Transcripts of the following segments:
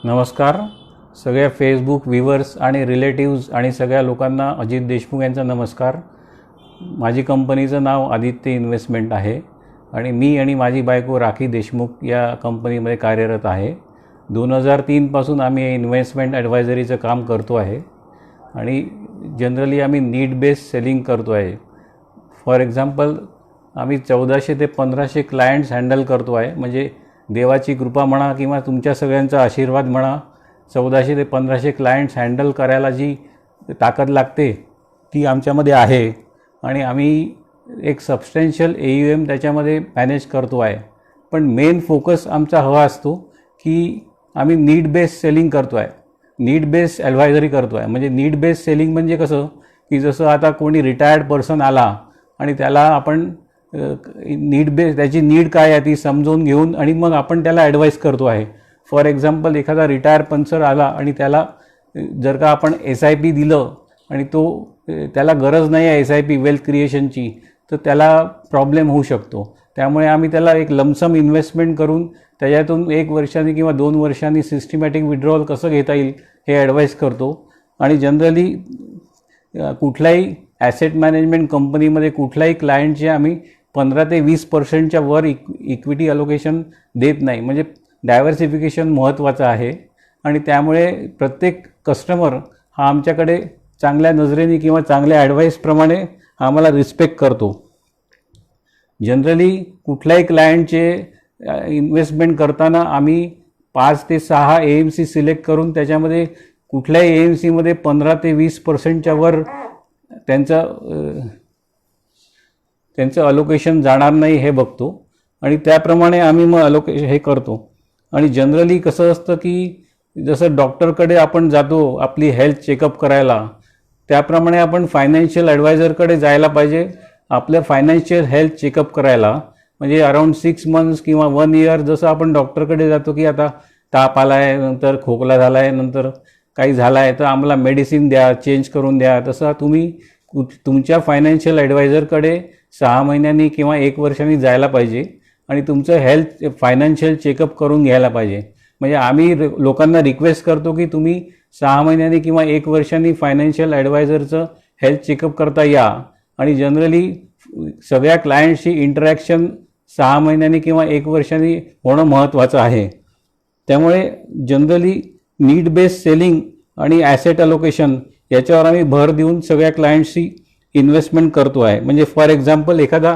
नमस्कार सगळ्या Facebook viewers आणि रिलेटिव्स आणि सगळ्या लोकांना अजित देशमुख यांचा नमस्कार. माझी कंपनीचं नाव आदित्य इन्व्हेस्टमेंट आहे आणि मी आणि माझी बायको राखी देशमुख या कंपनीमध्ये कार्यरत आहे. 2003 पासून आम्ही इन्व्हेस्टमेंट ॲडवायझरीचं काम करतो आहे आणि जनरली आम्ही नीड बेस्ड सेलिंग करतो आहे. फॉर एक्झाम्पल आम्ही 1400 ते 1500 क्लायंट्स हँडल करतो आहे. म्हणजे देवाची कृपा म्हणा किंवा तुमच्या सगळ्यांचा आशीर्वाद म्हणा, 1400 ते 1500 क्लायंट्स हँडल करायला जी ताकद लागते ती आमच्यामध्ये आहे आणि आम्ही एक सबस्टॅन्शियल AUM त्याच्यामध्ये मॅनेज करतो आहे. पण मेन फोकस आमचा हवा असतो की आम्ही नीड बेस्ड सेलिंग करतो आहे, नीड बेस्ड ॲडवायझरी करतो आहे. म्हणजे नीड बेस्ड सेलिंग म्हणजे कसं की जसं आता कोणी रिटायर्ड पर्सन आला आणि त्याला आपण त्याची नीड काय आहे ती समजून घेऊन आणि मग आपण त्याला ॲडवाईस करतो आहे. फॉर एक्झाम्पल एखादा रिटायर पर्सन आला आणि त्याला जर का आपण SIP दिलं आणि त्याला गरज नाही आहे SIP वेल्थ क्रिएशनची, तर त्याला प्रॉब्लेम होऊ शकतो. त्यामुळे आम्ही त्याला एक लमसम इन्व्हेस्टमेंट करून त्याच्यातून 1 वर्षांनी किंवा 2 वर्षांनी सिस्टमॅटिक विड्रॉवल कसं घेता येईल हे ॲडवाईस करतो. आणि जनरली कुठल्याही ॲसेट मॅनेजमेंट कंपनीमध्ये कुठल्याही क्लायंटचे आम्ही 15 ते 20% वर इक्विटी अलोकेशन देत नाही. म्हणजे डायव्हर्सिफिकेशन महत्त्वाचं आहे आणि त्यामुळे प्रत्येक कस्टमर हा आमच्याकडे चांगल्या नजरेने किंवा चांगल्या ॲडवाईसप्रमाणे आम्हाला रिस्पेक्ट करतो. जनरली कुठल्याही क्लायंटचे इन्व्हेस्टमेंट करताना आम्ही 5 ते 6 AMC सिलेक्ट करून त्याच्यामध्ये कुठल्याही AMCमध्ये 15 ते 20% वर त्यांचं अलोकेशन जाणार नाही हे बघतो आणि त्याप्रमाणे आम्ही मग हे करतो. आणि जनरली कसं असतं की जसं डॉक्टरकडे आपण जातो आपली हेल्थ चेकअप करायला, त्याप्रमाणे आपण फायनान्शियल ॲडवायझरकडे जायला पाहिजे आपलं फायनान्शियल हेल्थ चेकअप करायला. म्हणजे अराऊंड 6 मंथ्स किंवा 1 इयर जसं आपण डॉक्टरकडे जातो की आता ताप आला आहे, नंतर खोकला झाला आहे, नंतर काही झालं आहे तर आम्हाला मेडिसिन द्या, चेंज करून द्या, तसं तुम्ही तुमच्या फायनान्शियल ॲडवायझरकडे 6 महिन्यांनी किंवा 1 वर्षांनी जायला पाहिजे आणि तुमचं हेल्थ फायनान्शियल चेकअप करून घ्यायला पाहिजे. म्हणजे आम्ही लोकांना रिक्वेस्ट करतो की तुम्ही 6 महिन्यांनी किंवा 1 वर्षांनी फायनान्शियल ॲडवायझरचं हेल्थ चेकअप करता या. आणि जनरली सगळ्या क्लायंटशी इंटरॅक्शन 6 महिन्यांनी किंवा 1 वर्षांनी होणं महत्त्वाचं आहे. त्यामुळे जनरली नीड बेस्ड सेलिंग आणि ॲसेट अलोकेशन याच्यावर आम्ही भर देऊन सगळ्या क्लायंटशी इन्व्हेस्टमेंट करतो आहे. म्हणजे फॉर एक्झाम्पल एखादा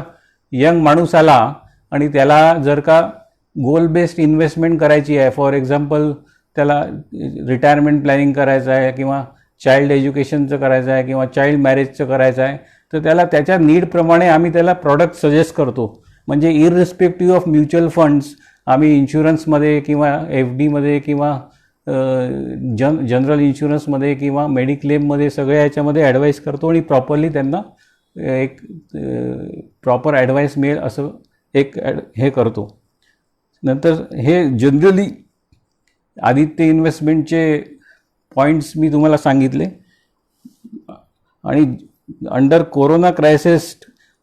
यंग माणूस आला आणि त्याला जर का गोल बेस्ड इन्व्हेस्टमेंट करायची आहे, फॉर एक्झाम्पल त्याला रिटायरमेंट प्लॅनिंग करायचं आहे किंवा चाइल्ड एज्युकेशनचं करायचं आहे किंवा चाइल्ड मॅरेजचं करायचं आहे, तर त्याला त्याच्या नीडप्रमाणे आम्ही त्याला प्रॉडक्ट सजेस्ट करतो. म्हणजे इररिस्पेक्टिव्ह ऑफ म्युच्युअल फंड्स आम्ही इन्शुरन्समध्ये किंवा FDमध्ये किंवा जनरल इन्शुरन्समध्ये किंवा मेडिक्लेममध्ये सगळ्या ह्याच्यामध्ये ॲडवाईस करतो आणि प्रॉपरली त्यांना एक प्रॉपर ॲडवाईस मिळेल असं एक हे करतो. नंतर हे जनरली आदित्य इन्व्हेस्टमेंटचे पॉईंट्स मी तुम्हाला सांगितले. आणि अंडर कोरोना क्रायसिस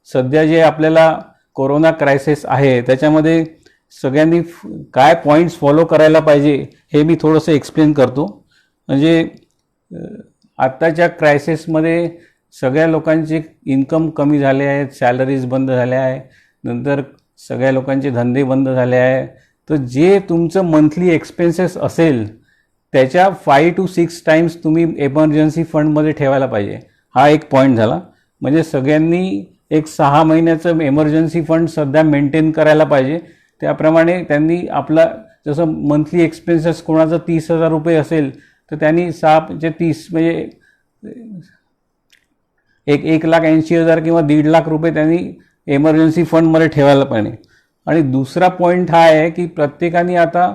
सध्या जे आपल्याला कोरोना क्रायसिस आहे त्याच्यामध्ये सगळ्यांनी काय पॉईंट्स फॉलो करायला पाहिजे हे मी थोडंसं एक्सप्लेन करतो. म्हणजे आत्ताच्या क्रायसिसमध्ये सगळ्या लोकांचे इन्कम कमी झाले आहेत, सॅलरीज बंद झाल्या आहे, नंतर सगळ्या लोकांचे धंदे बंद झाले आहे. तर जे तुमचं मंथली एक्सपेन्सेस असेल त्याच्या 5 to 6 टाइम्स तुम्ही एमर्जन्सी फंडमध्ये ठेवायला पाहिजे. हा एक पॉईंट झाला. म्हणजे सगळ्यांनी एक 6 महिन्याचं एमर्जन्सी फंड सध्या मेंटेन करायला पाहिजे. त्याप्रमाणे त्यांनी आपला जसं मंथली एक्सपेन्सेस कोणाचं 30,000 रुपये असेल तर त्यांनी 6×30 म्हणजे 1,80,000 किंवा 1,50,000 रुपये त्यांनी एमर्जन्सी फंडमध्ये ठेवायला पाहिजे. आणि दुसरा पॉईंट हा आहे की प्रत्येकाने आता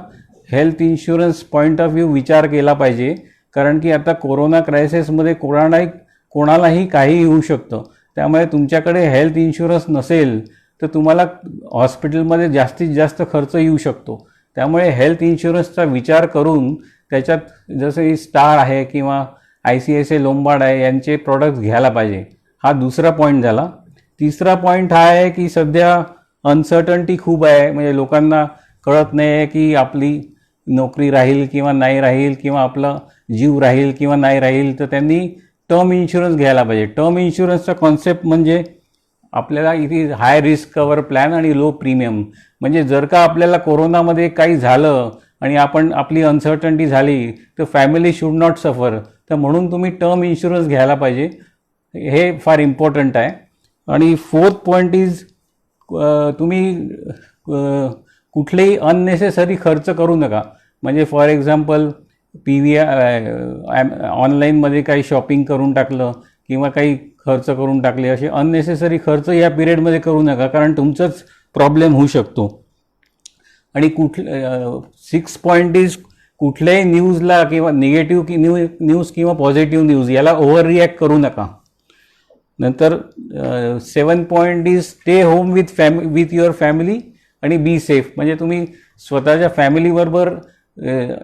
health insurance point of view विचार केला पाहिजे. कारण की आता कोरोना क्रायसिसमध्ये कोणालाही काही होऊ शकतं. त्यामुळे तुमच्याकडे हेल्थ इन्शुरन्स नसेल तर तुम्हाला हॉस्पिटलमध्ये जास्तीत जास्त खर्च येऊ शकतो. त्यामुळे हेल्थ इन्शुरन्सचा विचार करून त्याच्यात जसं स्टार आहे किंवा ICICI लोंबार्ड आहे यांचे प्रॉडक्ट्स घ्यायला पाहिजे. हा दुसरा पॉईंट झाला. तिसरा पॉईंट हा आहे की सध्या अनसर्टन्टी खूप आहे. म्हणजे लोकांना कळत नाही आहे की आपली नोकरी राहील किंवा नाही राहील, किंवा आपला जीव राहील किंवा नाही राहील, तर त्यांनी टर्म इन्शुरन्स घ्यायला पाहिजे. टर्म इन्शुरन्सचा कॉन्सेप्ट म्हणजे आपल्याला इथे हाय रिस्क कव्हर प्लॅन आणि लो प्रीमियम. म्हणजे जर का आपल्याला कोरोनामध्ये काही झालं आणि आपली अनसर्टन्टी झाली तर फॅमिली शुड नॉट सफर. तर म्हणून तुम्ही टर्म इन्शुरन्स घ्यायला पाहिजे, हे फार इम्पॉर्टंट आहे. आणि फोर्थ पॉईंट इज तुम्ही कुठलेही अननेसेसरी खर्च करू नका. म्हणजे फॉर एक्झाम्पल ऑनलाईनमध्ये काही शॉपिंग करून टाकलं किंवा काही खर्च करून टाकले, असे अननेसेसरी खर्च या पिरियडमध्ये करू नका, कारण तुमचाच प्रॉब्लेम होऊ शकतो. आणि सिक्स पॉईंट इज कुठल्याही न्यूजला किंवा निगेटिव्ह न्यूज किंवा पॉझिटिव्ह न्यूज याला ओव्हर रिॲक्ट करू नका. नंतर 7 point is stay home with your family आणि बी सेफ. म्हणजे तुम्ही स्वतःच्या फॅमिलीबरोबर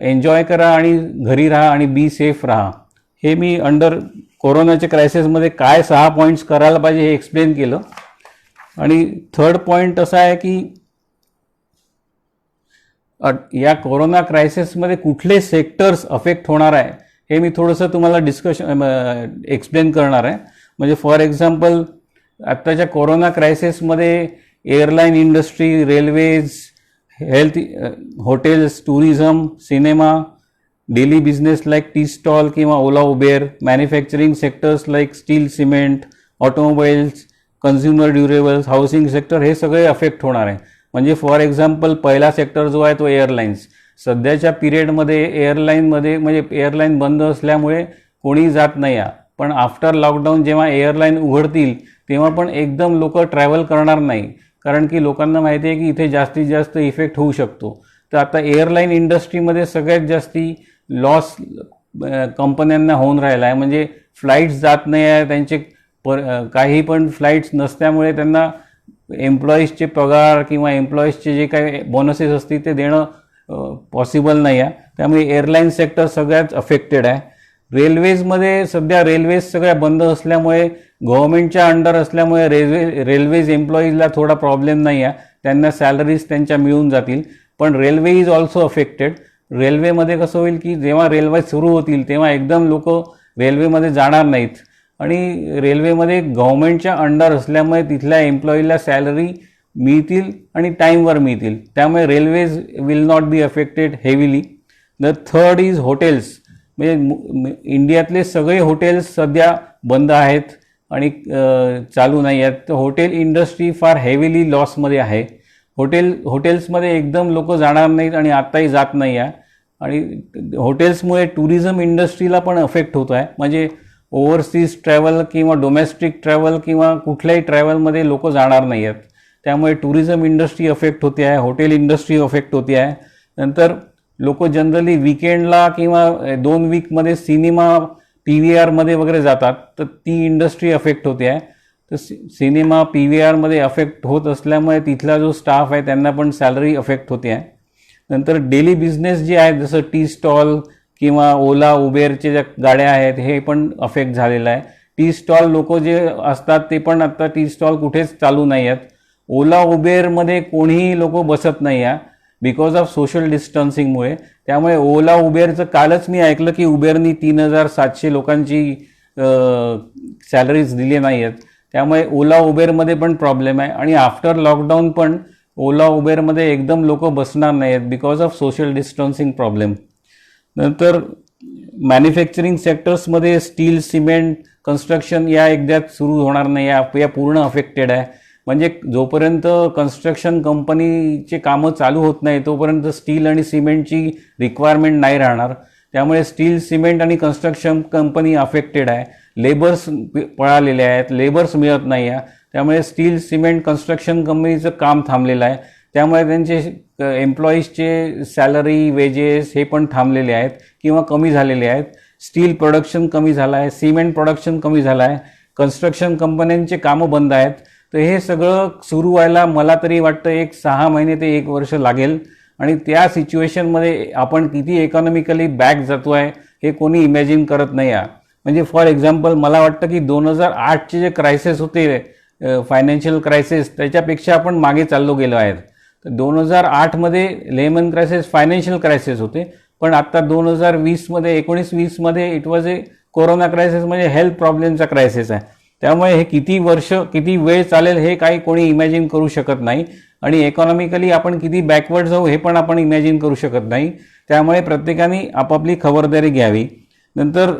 एन्जॉय करा आणि घरी राहा आणि बी सेफ राहा. हे मी अंडर कोरोनाच्या क्रायसिसमध्ये काय 6 पॉईंट्स करायला पाहिजे हे एक्सप्लेन केलं. आणि थर्ड पॉईंट असा आहे की या कोरोना क्रायसिसमध्ये कुठले सेक्टर्स अफेक्ट होणार आहे हे मी थोडंसं तुम्हाला एक्सप्लेन करणार आहे. म्हणजे फॉर एक्झाम्पल आत्ताच्या कोरोना क्रायसिसमध्ये airline industry, railways, health, hotels, tourism, cinema, daily business like tea stall किंवा Ola Uber, manufacturing sectors like steel, cement, automobiles, consumer durables, housing sector, हे सगळे अफेक्ट होणार आहे. म्हणजे फॉर एक्झाम्पल पहिला सेक्टर जो आहे तो एअरलाईन्स. सध्याच्या पिरियडमध्ये एअरलाईन बंद असल्यामुळे कोणी जात नाही आहे. पण आफ्टर लॉकडाऊन जेव्हा एअरलाईन उघडतील तेव्हा पण एकदम लोक ट्रॅव्हल करणार नाही, कारण की लोकांना माहिती आहे की इथे जास्तीत जास्त इफेक्ट होऊ शकतो. तर आता एअरलाईन इंडस्ट्रीमध्ये सगळ्यात जास्ती लॉस कंपन्यांना होऊन राहिला आहे. म्हणजे फ्लाईट्स जात नाही आहे, त्यांचे काही पण फ्लाईट्स नसल्यामुळे त्यांना एम्प्लॉईजचे पगार किंवा एम्प्लॉईजचे जे काही बोनसेस असतील ते देणं पॉसिबल नाही आहे. त्यामुळे एअरलाईन सेक्टर सगळ्यात अफेक्टेड आहे. रेल्वेजमध्ये सध्या रेल्वेज सगळ्या बंद असल्यामुळे, गव्हर्नमेंटच्या अंडर असल्यामुळे रेल्वेज एम्प्लॉईजला थोडा प्रॉब्लेम नाही आहे, त्यांना सॅलरीज त्यांच्या मिळून जातील. पण रेल्वे इज ऑल्सो अफेक्टेड. रेल्वेमध्ये कसं होईल की जेव्हा रेल्वे सुरू होतील तेव्हा एकदम लोक रेल्वेमध्ये जाणार नाहीत, आणि रेल्वेमध्ये गव्हर्नमेंटच्या अंडर असल्यामुळे तिथल्या एम्प्लॉईला सॅलरी मिळतील आणि टाईमवर मिळतील. त्यामुळे railways will not be affected heavily. The third is hotels. म्हणजे इंडियातले सगळे हॉटेल्स सध्या बंद आहेत आणि चालू नाही आहेत. तर हॉटेल इंडस्ट्री फार हेविली लॉसमध्ये आहे. हॉटेल्समध्ये एकदम लोक जाणार नाहीत आणि आत्ताही जात नाही आहे. आणि हॉटेल्समुळे टुरिझम इंडस्ट्रीला पण अफेक्ट होत आहे. म्हणजे ओव्हरसीज ट्रॅव्हल किंवा डोमेस्टिक ट्रॅव्हल किंवा कुठल्याही ट्रॅव्हलमध्ये लोक जाणार नाही आहेत. त्यामुळे टुरिझम इंडस्ट्री अफेक्ट होते आहे, हॉटेल इंडस्ट्री अफेक्ट होते आहे. नंतर लोक जनरली विकेंडला किंवा 2 वीकमध्ये सिनेमा PVRमध्ये वगैरे जातात, तर ती इंडस्ट्री अफेक्ट होते आहे. तर सिनेमा PVRमध्ये अफेक्ट होत असल्यामुळे तिथला जो स्टाफ आहे त्यांना पण सॅलरी अफेक्ट होते आहे. नंतर डेली बिझनेस जे आहेत जसं टी स्टॉल किंवा ओला उबेरचे ज्या गाड्या आहेत हे पण अफेक्ट झालेलं आहे. टी स्टॉल लोक जे असतात ते पण आता टी स्टॉल कुठेच चालू नाही आहेत. ओला उबेरमध्ये कोणीही लोक बसत नाही आहे बिकॉज ऑफ सोशल डिस्टन्सिंगमुळे. त्यामुळे ओला उबेरचं कालच मी ऐकलं की उबेरनी 3,700 लोकांची सॅलरीज दिली नाही आहेत. त्यामुळे ओला उबेरमध्ये पण प्रॉब्लेम आहे. आणि आफ्टर लॉकडाऊन पण ओला उबेरमध्ये एकदम लोक बसणार नाही आहेत because of social distancing problem. नंतर मॅन्युफॅक्चरिंग सेक्टर्समध्ये स्टील, सिमेंट, कन्स्ट्रक्शन या एकदाच सुरू होणार नाही, या पूर्ण अफेक्टेड आहे. म्हणजे जोपर्यंत कन्स्ट्रक्शन कंपनीचे कामं चालू होत नाही तोपर्यंत स्टील आणि सिमेंटची रिक्वायरमेंट नाही राहणार. त्यामुळे स्टील, सिमेंट आणि कन्स्ट्रक्शन कंपनी अफेक्टेड आहे. लेबर्स पळालेले आहेत, लेबर्स मिळत नाही आहे. त्यामुळे स्टील, सिमेंट, कन्स्ट्रक्शन कंपनीचं काम थांबलेलं आहे. त्यामुळे त्यांचे एम्प्लॉईजचे सॅलरी, वेजेस हे पण थांबलेले आहेत किंवा कमी झालेले आहेत. स्टील प्रोडक्शन कमी झालं आहे, सिमेंट प्रोडक्शन कमी झालं आहे, कन्स्ट्रक्शन कंपन्यांचे कामं बंद आहेत. तर हे सगळं सुरू व्हायला मला तरी वाटतं 6 महिने ते 1 वर्ष लागेल. आणि त्या सिच्युएशनमध्ये आपण किती इकॉनॉमिकली बॅक जातो आहे हे कोणी इमॅजिन करत नाही आहे. म्हणजे फॉर एक्झाम्पल मला वाटतं की 2008चे जे क्रायसिस होते, फायनान्शियल क्रायसिस, त्याच्यापेक्षा आपण मागे चाललो गेलो आहेत. तर 2008मध्ये लेमन क्रायसिस फायनान्शियल क्रायसिस होते, पण आता 2020मध्ये 19-20मध्ये it was a corona crisis, म्हणजे हेल्थ प्रॉब्लेमचा क्रायसिस आहे. त्यामुळे हे किती वर्ष किती वेळ चालेल हे काही कोणी इमॅजिन करू शकत नाही, आणि इकॉनॉमिकली आपण किती बॅकवर्ड जाऊ हे पण आपण इमॅजिन करू शकत नाही. त्यामुळे प्रत्येकाने आपापली खबरदारी घ्यावी. नंतर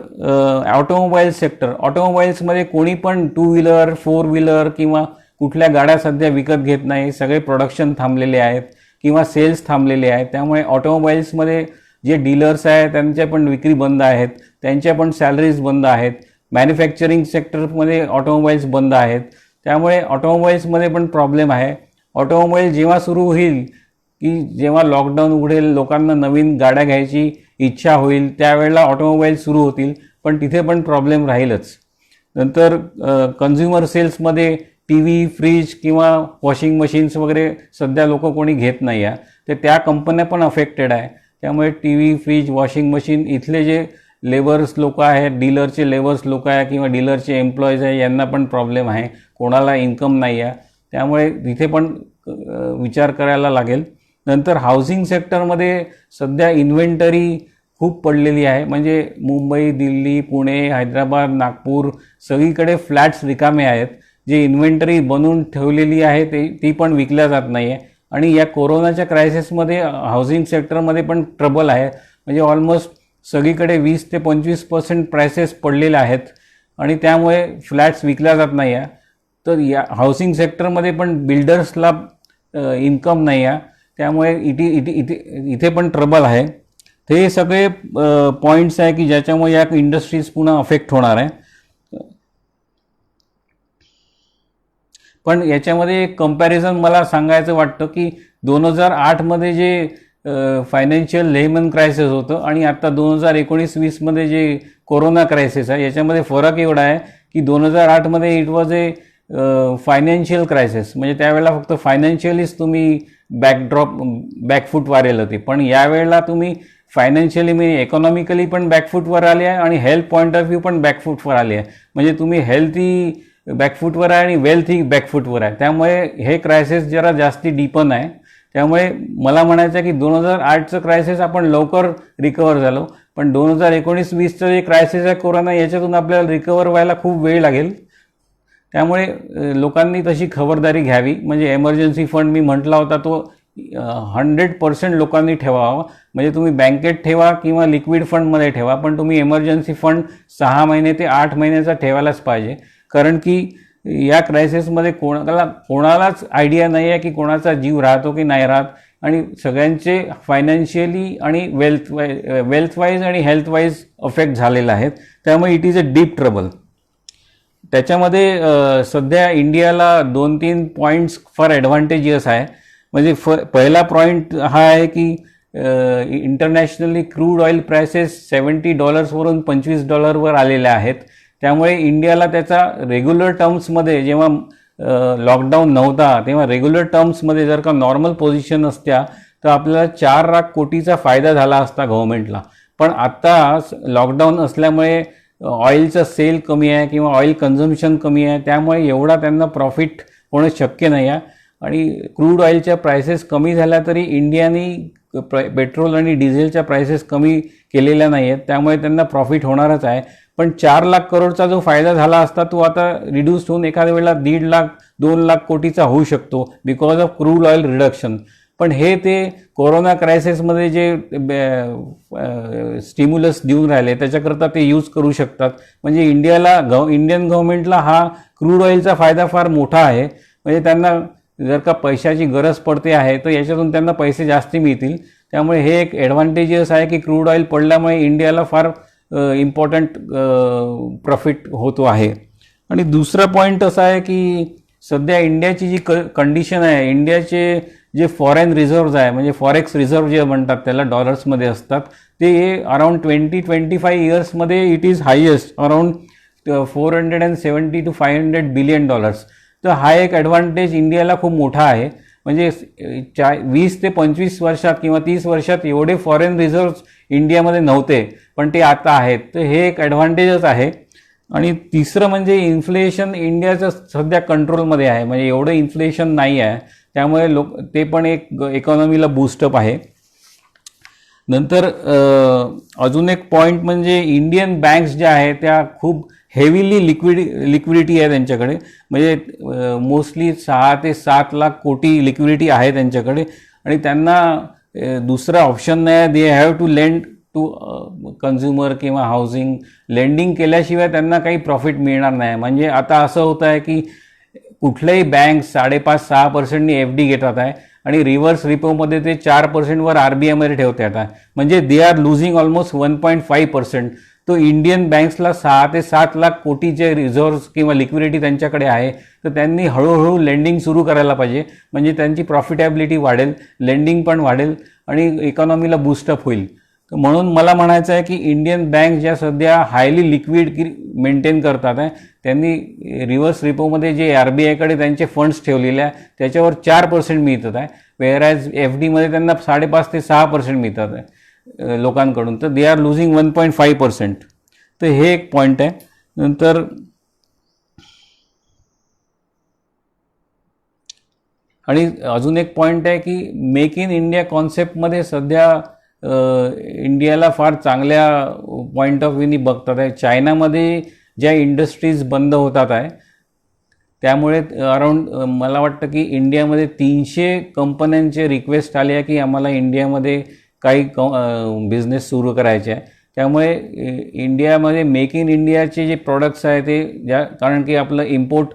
ऑटोमोबाईल सेक्टर, ऑटोमोबाईल्समध्ये कोणी पण 2 व्हीलर 4 व्हीलर किंवा कुठल्या गाड्या सध्या विकत घेत नाही. सगळे प्रोडक्शन थांबलेले आहेत किंवा सेल्स थांबलेले आहेत. त्यामुळे ऑटोमोबाईल्समध्ये जे डीलर्स आहेत त्यांच्या पण विक्री बंद आहेत, त्यांच्या पण सॅलरीज बंद आहेत. मॅन्युफॅक्चरिंग सेक्टरमध्ये ऑटोमोबाईल्स बंद आहेत. त्यामुळे ऑटोमोबाईल्समध्ये पण प्रॉब्लेम आहे. ऑटोमोबाईल जेव्हा सुरू होईल की जेव्हा लॉकडाऊन उघडेल, लोकांना नवीन गाड्या घ्यायची इच्छा होईल, त्यावेळेला ऑटोमोबाईल सुरू होतील, पण तिथे पण प्रॉब्लेम राहीलच. नंतर कन्झ्युमर सेल्समध्ये टी व्ही, फ्रीज किंवा वॉशिंग मशीन्स वगैरे सध्या लोक कोणी घेत नाही आहे, तर त्या कंपन्या पण अफेक्टेड आहे. त्यामुळे T V, fridge, washing machine इथले जे लेबर्स लोक आहेत, डीलरचे लेबर्स लोक आहे किंवा डीलरचे एम्प्लॉईज आहे, यांना पण प्रॉब्लेम आहे. कोणाला इन्कम नाही आहे, त्यामुळे तिथे पण विचार करायला लागेल. नंतर हाऊसिंग सेक्टरमध्ये सध्या इन्व्हेंटरी खूप पडलेली आहे. म्हणजे मुंबई, दिल्ली, पुणे, हैदराबाद, नागपूर सगळीकडे फ्लॅट्स रिकामे आहेत. जे इन्व्हेंटरी बनवून ठेवलेली आहे ती पण विकल्या जात नाही आहे. आणि या कोरोनाच्या क्रायसिसमध्ये हाऊसिंग सेक्टरमध्ये पण ट्रबल आहे. म्हणजे ऑलमोस्ट सगळीकडे 20 ते 25% प्रायसेस पडलेले आहेत, आणि त्यामुळे फ्लॅट्स विकल्या जात नाही आहे. तर या हाऊसिंग सेक्टरमध्ये पण बिल्डर्सला इन्कम नाही आहे, त्यामुळे इथे पण ट्रबल आहे. हे सगळे पॉईंट्स आहे की ज्याच्यामुळे या इंडस्ट्रीज पुन्हा अफेक्ट होणार आहे. पण याच्यामध्ये एक कंपॅरिझन मला सांगायचं वाटतं की 2008मध्ये जे फायनान्शियल लेमन क्रायसिस होतं आणि आता 2019-20मध्ये जे कोरोना क्रायसिस आहे, याच्यामध्ये फरक एवढा आहे की 2008मध्ये it was a financial crisis, म्हणजे त्यावेळेला फक्त फायनान्शियलीच तुम्ही बॅकफूट वारेल होती. पण यावेळेला तुम्ही फायनान्शियली म्हणजे इकॉनॉमिकली पण बॅकफूटवर आले आहे आणि हेल्थ पॉईंट ऑफ व्ह्यू पण बॅकफूटवर आले आहे. म्हणजे तुम्ही हेल्थही बॅकफूटवर आहे आणि वेल्थही बॅकफूटवर आहे. त्यामुळे हे क्रायसिस जरा जास्ती डीपन आहे. त्यामुळे मला म्हणायचं आहे की 2008चं क्रायसिस आपण लवकर रिकवर झालो, पण 2019-20चं जे क्रायसिस आहे कोरोना, याच्यातून आपल्याला रिकवर व्हायला खूप वेळ लागेल. त्यामुळे लोकांनी तशी खबरदारी घ्यावी. म्हणजे एमर्जन्सी फंड मी म्हटला होता तो 100% लोकांनी ठेवावा. म्हणजे तुम्ही बँकेत ठेवा किंवा लिक्विड फंडमध्ये ठेवा, पण तुम्ही एमर्जन्सी फंड 6 महिने ते 8 महिन्याचा ठेवायलाच पाहिजे. कारण की या क्रायसिसमध्ये कोणालाच आयडिया नाही आहे की कोणाचा जीव राहतो की नाही राहत, आणि सगळ्यांचे फायनान्शियली आणि वेल्थ वाईज आणि हेल्थ वाईज अफेक्ट झालेला आहेत. त्यामुळे it is a deep trouble. त्याच्यामध्ये सध्या इंडियाला 2-3 पॉईंट्स फार ॲडव्हान्टेजियस आहे. म्हणजे पहिला पॉईंट हा आहे की इंटरनॅशनली क्रूड ऑइल प्राइसेस $70वरून $25वर आलेल्या आहेत. त्यामुळे इंडियाला त्याचा रेग्युलर टर्म्समध्ये, जेव्हा लॉकडाऊन नव्हता तेव्हा रेग्युलर टर्म्समध्ये जर का नॉर्मल पोझिशन असत्या तर आपल्याला 4 लाख कोटीचा फायदा झाला असता गव्हर्नमेंटला. पण आत्ता लॉकडाऊन असल्यामुळे ऑइलचं सेल कमी आहे किंवा ऑइल कन्झम्पशन कमी आहे, त्यामुळे एवढा त्यांना प्रॉफिट होणं शक्य नाही आहे. आणि क्रूड ऑइलच्या प्राइसेस कमी झाल्या तरी इंडियाने पेट्रोल आणि डिझेलच्या प्राइसेस कमी केलेल्या नाही आहेत, त्यामुळे त्यांना प्रॉफिट होणारच आहे. पण 4 लाख करोडचा जो फायदा झाला असता तो आता रिड्यूस होऊन एखाद्या वेळेला 1.5 लाख 2 लाख कोटीचा होऊ शकतो because of crude oil reduction. पण हे ते कोरोना क्रायसिसमध्ये जे स्टिम्युलस देऊन राहिले त्याच्याकरता ते यूज करू शकतात. म्हणजे इंडियन गव्हर्नमेंटला हा क्रूड ऑइलचा फायदा फार मोठा आहे. म्हणजे त्यांना जर का पैशाची गरज पडते आहे तर याच्यातून त्यांना पैसे जास्ती मिळतील. त्यामुळे हे एक ॲडव्हान्टेजियस आहे की क्रूड ऑइल पडल्यामुळे इंडियाला फार इम्पॉर्टंट प्रॉफिट होतो आहे. आणि दुसरा पॉईंट असा आहे की सध्या इंडियाची जी कंडिशन आहे, इंडियाचे जे फॉरेन रिझर्व्ज आहे, म्हणजे फॉरेक्स रिझर्व्ह जे म्हणतात त्याला डॉलर्समध्ये असतात, ते अराउंड 20-25 इयर्समध्ये it is highest around $470 to $500 billion. तर हा एक ॲडव्हान्टेज इंडियाला खूप मोठा आहे. म्हणजे 20 ते 25 वर्षात किंवा 30 वर्षात एवढे फॉरेन रिझर्व्ज इंडियामध्ये नव्हते, पण ते आता आहेत. तर हे एक ॲडव्हान्टेजच आहे. आणि तिसरं म्हणजे इन्फ्लेशन इंडियाचं सध्या कंट्रोलमध्ये आहे. म्हणजे एवढं इन्फ्लेशन नाही आहे, त्यामुळे ते पण एक इकॉनॉमीला बूस्टअप आहे. नंतर अजून एक पॉईंट म्हणजे इंडियन बँक्स ज्या आहेत त्या खूप हेवीली लिक्विडिटी आहे त्यांच्याकडे. म्हणजे मोस्टली 6 ते 7 लाख कोटी लिक्विडिटी आहे त्यांच्याकडे आणि त्यांना दुसरा ऑप्शन नाही. They have to lend to consumer किंवा हाऊसिंग. लेंडिंग केल्याशिवाय त्यांना काही प्रॉफिट मिळणार नाही. म्हणजे आता असं होतं आहे की कुठल्याही बँक 5.5-6% FD घेतात आहे आणि रिव्हर्स रिपोमध्ये ते 4%वर RBIमध्ये ठेवतात आहे. म्हणजे दे आर लुझिंग ऑलमोस्ट 1.5%. तो इंडियन बँक्सला 6 ते 7 लाख कोटीचे रिझर्व्ह किंवा लिक्विडिटी त्यांच्याकडे आहे. तर त्यांनी हळूहळू लेंडिंग सुरू करायला पाहिजे. म्हणजे त्यांची प्रॉफिटेबिलिटी वाढेल, लेंडिंग पण वाढेल आणि इकॉनॉमीला बूस्टअप होईल. म्हणून मला म्हणायचं आहे की इंडियन बँक ज्या सध्या हायली लिक्विड मेंटेन करतात आहे त्यांनी रिव्हर्स रिपोमध्ये जे RBIकडे त्यांचे फंड्स ठेवलेले आहे त्याच्यावर 4% मिळतात आहे. वेअरॅज FDमध्ये त्यांना 5.5 ते 6% मिळतात आहे लोकांकडून. तर दे आर लुझिंग 1.5%. तर हे एक पॉईंट आहे. नंतर आणि अजून एक पॉईंट आहे की मेक इन इंडिया कॉन्सेप्टमध्ये सध्या इंडियाला फार चांगल्या पॉईंट ऑफ व्ह्यूनी बघतात आहे. चायनामध्ये ज्या इंडस्ट्रीज बंद होतात आहे त्यामुळे अराऊंड मला वाटतं की इंडियामध्ये 300 कंपन्यांचे रिक्वेस्ट आले आहे की आम्हाला इंडियामध्ये काही बिझनेस सुरू करायचे आहे. त्यामुळे इंडियामध्ये मेक इन इंडियाचे जे प्रॉडक्ट्स आहे ते कारण की आपलं इम्पोर्ट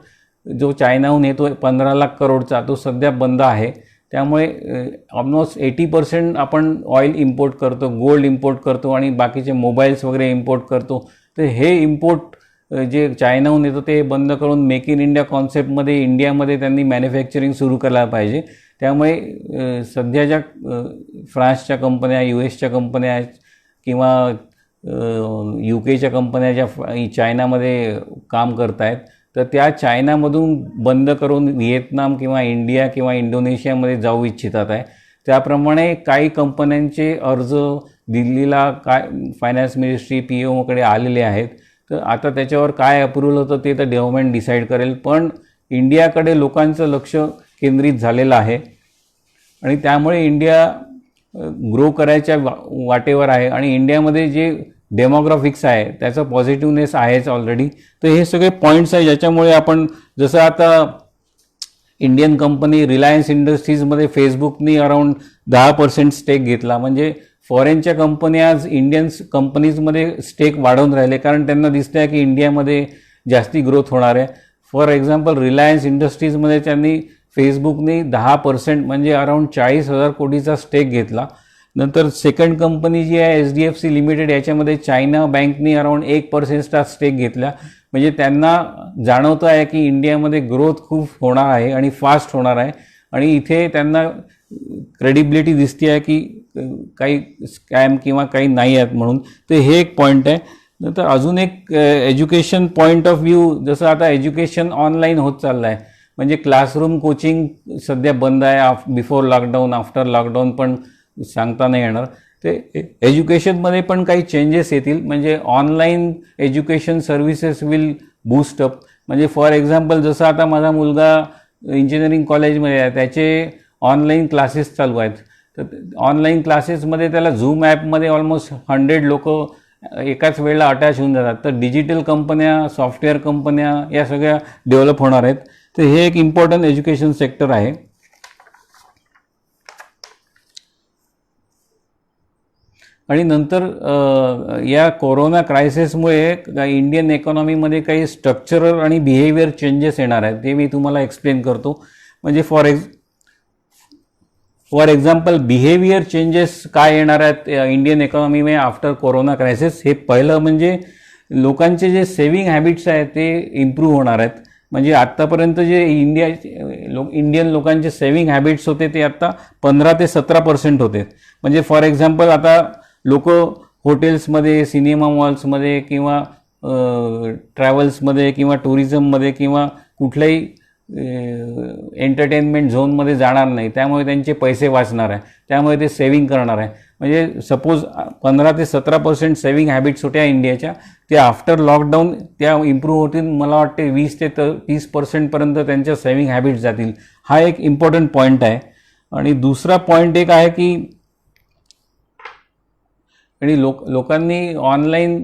जो चायनाहून येतो 15 लाख करोडचा तो सध्या बंद आहे. त्यामुळे ऑलमोस्ट 80% आपण ऑइल इम्पोर्ट करतो, गोल्ड इम्पोर्ट करतो आणि बाकीचे मोबाईल्स वगैरे इम्पोर्ट करतो. तर हे इम्पोर्ट जे चायनाहून येतं ते बंद करून मेक इन इंडिया कॉन्सेप्टमध्ये इंडियामध्ये त्यांनी मॅन्युफॅक्चरिंग सुरू करायला पाहिजे. त्यामुळे सध्या ज्या फ्रान्सच्या कंपन्या, US च्या कंपन्या आहेत किंवा UK च्या कंपन्या ज्या चायनामध्ये काम करत आहेत तर त्या चायनामधून बंद करून व्हिएतनाम किंवा इंडिया किंवा इंडोनेशियामध्ये जाऊ इच्छितात आहे. त्याप्रमाणे काही कंपन्यांचे अर्ज दिल्लीला फायनान्स मिनिस्ट्री PMOकडे आलेले आहेत. तर आता त्याच्यावर काय अप्रूव्हल होतं ते तर गव्हर्नमेंट डिसाईड करेल. पण इंडियाकडे लोकांचं लक्ष केंद्रित झालेलं आहे आणि त्यामुळे इंडिया ग्रो करायच्या वाटेवर आहे आणि इंडियामध्ये जे डेमोग्राफिक्स आहे त्याचं पॉझिटिव्हनेस आहेच ऑलरेडी. तर हे सगळे पॉईंट्स आहे ज्याच्यामुळे आपण जसं आता इंडियन कंपनी रिलायन्स इंडस्ट्रीजमध्ये फेसबुकनी अराऊंड 10% स्टेक घेतला. म्हणजे फॉरेनच्या कंपन्या आज इंडियन कंपनीजमध्ये स्टेक वाढवून राहिले कारण त्यांना दिसतं आहे की इंडियामध्ये जास्ती ग्रोथ होणार आहे. फॉर एक्झाम्पल रिलायन्स इंडस्ट्रीजमध्ये त्यांनी फेसबुकनी 10% म्हणजे अराऊंड 40,000 कोटीचा स्टेक घेतला. नंतर सेकंड कंपनी जी आहे HDFC लिमिटेड याच्यामध्ये चायना बँकनी अराऊंड 1%चा स्टेक घेतला. म्हणजे त्यांना जाणवतं आहे की इंडियामध्ये ग्रोथ खूप होणार आहे आणि फास्ट होणार आहे आणि इथे त्यांना क्रेडिबिलिटी दिसते आहे की काही स्कॅम किंवा काही नाही आहेत म्हणून. तर हे एक पॉईंट आहे. नंतर अजून एक एज्युकेशन पॉईंट ऑफ व्ह्यू जसं आता एज्युकेशन ऑनलाईन होत चाललं आहे. म्हणजे क्लासरूम कोचिंग सध्या बंद आहे बिफोर लॉकडाऊन, आफ्टर लॉकडाऊन पण सांगता नाही येणार. ते एज्युकेशनमध्ये पण काही चेंजेस येतील. म्हणजे online education services will boost up. म्हणजे फॉर एक्झाम्पल जसं आता माझा मुलगा इंजिनिअरिंग कॉलेजमध्ये आहे त्याचे ऑनलाईन क्लासेस चालू आहेत. तर ऑनलाईन क्लासेसमध्ये त्याला झूम ॲपमध्ये ऑलमोस्ट 100 लोक एकाच वेळेला अटॅच होऊन जातात. तर डिजिटल कंपन्या, सॉफ्टवेअर कंपन्या या सगळ्या डेव्हलप होणार आहेत. तर हे एक इम्पॉर्टंट एज्युकेशन सेक्टर आहे. आणि नंतर या कोरोना क्रायसिसमुळे इंडियन इकॉनॉमीमध्ये काही स्ट्रक्चरल आणि बिहेवियर चेंजेस येणार आहेत. ते मी तुम्हाला एक्सप्लेन करतो. म्हणजे फॉर एक्झाम्पल बिहेवियर चेंजेस काय येणार आहेत इंडियन इकॉनॉमीमध्ये आफ्टर कोरोना क्रायसिस. हे पहिलं म्हणजे लोकांचे जे सेव्हिंग हॅबिट्स आहेत ते इम्प्रूव्ह होणार आहेत. म्हणजे आत्तापर्यंत जे इंडियन लोकांचे सेव्हिंग हॅबिट्स होते ते आत्ता 15 ते 17% होते. म्हणजे फॉर एक्झाम्पल आता लोक हॉटेल्समध्ये, सिनेमा मॉल्समध्ये किंवा ट्रॅव्हल्समध्ये किंवा टुरिझममध्ये किंवा कुठल्याही एंटरटेनमेंट झोनमध्ये जाणार नाही. त्यामुळे त्यांचे पैसे वाचणार आहे. त्यामुळे ते सेव्हिंग करणार आहे. म्हणजे सपोज 15 ते 17% सेव्हिंग हॅबिट्स होत्या इंडियाच्या, त्या आफ्टर लॉकडाऊन त्या इम्प्रूव्ह होतील. मला वाटते 20 ते 30% त्यांच्या सेव्हिंग हॅबिट्स जातील. हा एक इम्पॉर्टंट पॉईंट आहे. आणि दुसरा पॉईंट एक आहे की आणि लोकांनी ऑनलाईन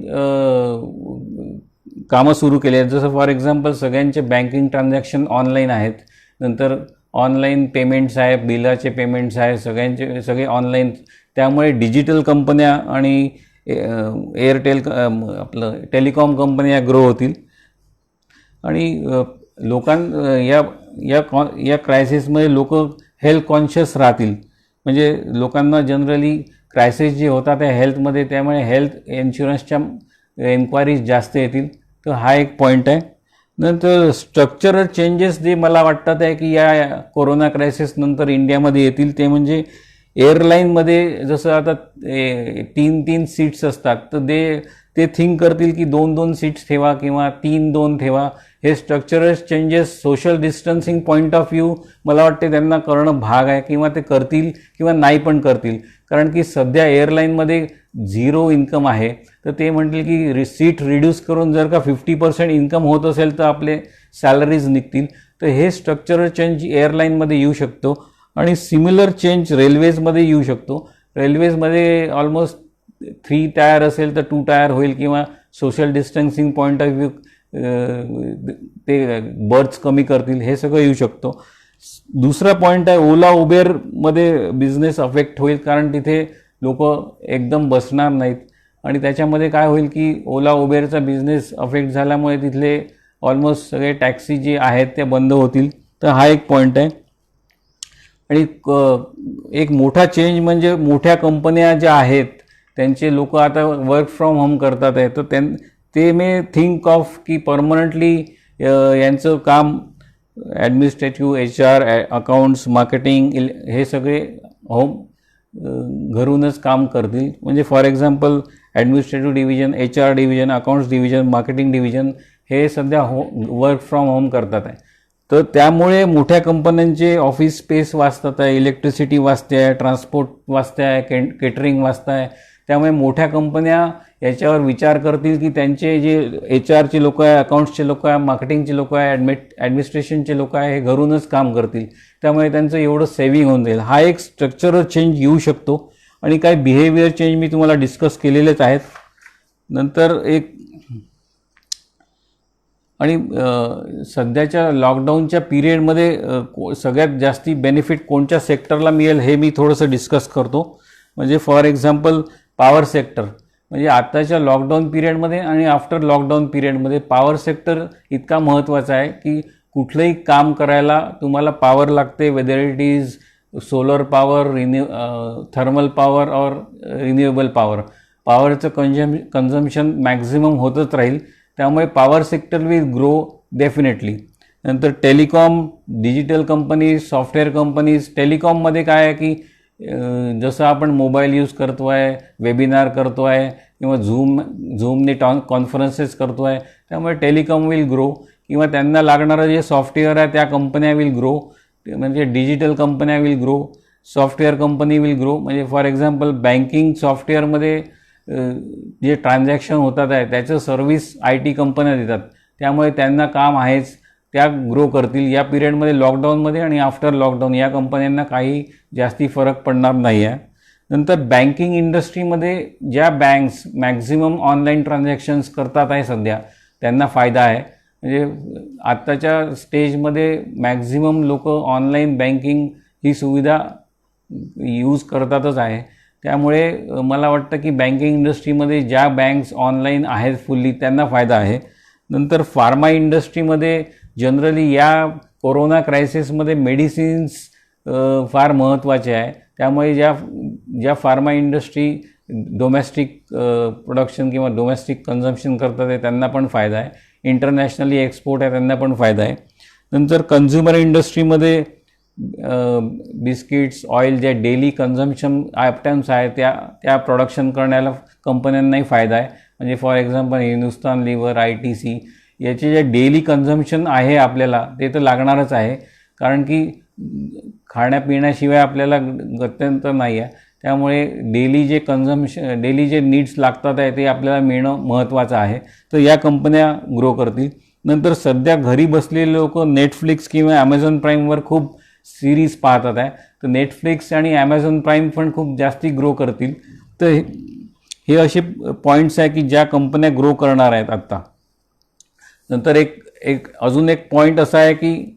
कामं सुरू केली आहेत. जसं फॉर एक्झाम्पल सगळ्यांचे बँकिंग ट्रान्झॅक्शन ऑनलाईन आहेत, नंतर ऑनलाईन पेमेंट्स आहे, बिलाचे पेमेंट्स आहे, सगळे ऑनलाईन. त्यामुळे डिजिटल कंपन्या आणि एअरटेल आपलं टेलिकॉम कंपन्या ग्रो होतील. आणि या क्रायसिसमध्ये लोक हेल्थ कॉन्शियस राहतील. म्हणजे लोकांना जनरली क्रायसिस जे होतात त्या हेल्थमध्ये, त्यामुळे हेल्थ इन्शुरन्सच्या एन्क्वायरीज जास्त येतील. तर हा एक पॉईंट आहे. नंतर स्ट्रक्चरल चेंजेस जे मला वाटतात आहे की या कोरोना क्रायसिस नंतर इंडियामध्ये येतील, ते म्हणजे एअरलाईनमध्ये जसं आता 3 सीट्स असतात, तर ते थिंक करतील की 2 सीट्स ठेवा किंवा 3-2 ठेवा. हे structural changes social distancing point of view मला वाटते त्यांना करणं भाग आहे, किंवा ते करतील किंवा नाही पण करतील. कारण की सध्या एअरलाईनमध्ये 0 इन्कम आहे, तर ते म्हणतील की सीट रिड्यूस करून जर का 50% इन्कम होत असेल तर आपले सॅलरीज निघतील. तर हे स्ट्रक्चरल चेंज एअरलाईनमध्ये येऊ शकतो. आणि सिमिलर चेंज रेल्वेजमध्ये येऊ शकतो. रेल्वेजमध्ये ऑलमोस्ट 3 टायर असेल तर 2 टायर होईल, किंवा social distancing point of view ते बर्थ्स कमी करतील. हे सगळं येऊ शकतो. दुसरा पॉईंट आहे ओला उबेरमध्ये बिझनेस अफेक्ट होईल, कारण तिथे लोक एकदम बसणार नाहीत. आणि त्याच्यामध्ये काय होईल की ओला उबेरचा बिझनेस अफेक्ट झाल्यामुळे तिथले ऑलमोस्ट सगळे टॅक्सी जे आहेत ते बंद होतील. तर हा एक पॉईंट आहे. आणि एक मोठा चेंज म्हणजे मोठ्या कंपन्या ज्या आहेत त्यांचे लोक आता वर्क फ्रॉम होम करतात आहे, तर ते मे थिंक ऑफ की परमनंटली यांचं काम ॲडमिनिस्ट्रेटिव्ह, HR, अकाउंट्स, मार्केटिंग हे सगळे घरूनच काम करतील. म्हणजे for example administrative division, HR division, accounts division, marketing division हे सध्या वर्क फ्रॉम होम करतात आहे. तर त्यामुळे मोठ्या कंपन्यांचे ऑफिस स्पेस वाचतात आहे, इलेक्ट्रिसिटी वाचते आहे, ट्रान्सपोर्ट वाचते आहे, केटरिंग वाचतं आहे. त्यामुळे मोठ्या कंपन्या याच्यावर विचार करतील की त्यांचे जे HRचे लोक आहे, अकाउंट्सचे लोक आहे, मार्केटिंगचे लोक आहे, ॲडमिनिस्ट्रेशनचे लोक आहे, हे घरूनच काम करतील. त्यामुळे त्यांचं एवढं सेव्हिंग होऊन जाईल. हा एक स्ट्रक्चरल चेंज येऊ शकतो. आणि काही बिहेवियर चेंज मी तुम्हाला डिस्कस केलेलेच आहेत. नंतर आणि सध्याच्या लॉकडाऊनच्या पिरियडमध्ये सगळ्यात जास्ती बेनिफिट कोणत्या सेक्टरला मिळेल हे मी थोडंसं डिस्कस करतो. म्हणजे फॉर एक्झाम्पल पॉवर सेक्टर. म्हणजे आत्ताच्या लॉकडाऊन पिरियडमध्ये आणि आफ्टर लॉकडाऊन पिरियडमध्ये पॉवर सेक्टर इतका महत्त्वाचा आहे की कुठलंही काम करायला तुम्हाला पॉवर लागते, whether it is solar power, thermal power और रिन्युएबल पॉवर. पॉवरचं कन्झम्पशन मॅक्झिमम होतच राहील. त्यामुळे power sector will grow definitely. नंतर telecom, digital companies, software companies. टेलिकॉममध्ये काय आहे की जसं आपण मोबाईल यूज करतो आहे, वेबिनार करतो आहे, किंवा झूमने कॉन्फरन्सेस करतो आहे, त्यामुळे टेलिकॉम विल ग्रो. किंवा त्यांना लागणारं जे सॉफ्टवेअर आहे त्या कंपन्या विल ग्रो. म्हणजे डिजिटल कंपन्या will grow, software company will grow. म्हणजे फॉर एक्झाम्पल बँकिंग सॉफ्टवेअरमध्ये जे ट्रान्झॅक्शन होतात आहे त्याचं सर्व्हिस IT कंपन्या देतात. त्यामुळे त्यांना काम आहेच, त्या ग्रो करतील. या पिरियडमध्ये लॉकडाऊनमध्ये आणि आफ्टर लॉकडाऊन या कंपन्यांना काही जास्ती फरक पडणार नाही आहे. नंतर बँकिंग इंडस्ट्रीमध्ये ज्या बँक्स मॅक्झिमम ऑनलाईन ट्रान्झॅक्शन्स करतात आहे सध्या, त्यांना फायदा आहे. म्हणजे आत्ताच्या स्टेजमध्ये मॅक्झिमम लोक ऑनलाईन बँकिंग ही सुविधा यूज करतातच आहे. त्यामुळे मला वाटतं की बँकिंग इंडस्ट्रीमध्ये ज्या बँक्स ऑनलाईन आहेत फुल्ली त्यांना फायदा आहे. नंतर फार्मा इंडस्ट्रीमध्ये जनरली या कोरोना क्रायसिसमध्ये मेडिसिन्स फार महत्त्वाचे आहे. त्यामुळे ज्या फार्मा इंडस्ट्री डोमेस्टिक प्रोडक्शन किंवा डोमेस्टिक कन्झम्पशन करतात आहे त्यांना पण फायदा आहे. इंटरनॅशनली एक्सपोर्ट आहे त्यांना पण फायदा आहे. नंतर कन्झ्युमर इंडस्ट्रीमध्ये बिस्किट्स, ऑइल, ज्या डेली कन्झम्पशन आयटम्स आहे त्या प्रोडक्शन करण्याला कंपन्यांनाही फायदा आहे. म्हणजे for example Hindustan Lever, ITC याचे जे डेली कन्झम्पशन आहे आपल्याला ते तर लागणारच आहे, कारण की खाण्यापिण्याशिवाय आपल्याला गत्यंतर नाही आहे. त्यामुळे डेली जे नीड्स लागतात आहे ते आपल्याला मिळणं महत्त्वाचं आहे. तर या कंपन्या ग्रो करतील. नंतर सध्या घरी बसलेले लोक नेटफ्लिक्स किंवा ॲमेझॉन प्राईमवर खूप सिरीज पाहतात आहे. तर नेटफ्लिक्स आणि ॲमेझॉन प्राईम पण खूप जास्ती ग्रो करतील. तर हे असे पॉईंट्स आहे की ज्या कंपन्या ग्रो करणार आहेत आत्ता. नंतर अजून एक पॉईंट असा आहे की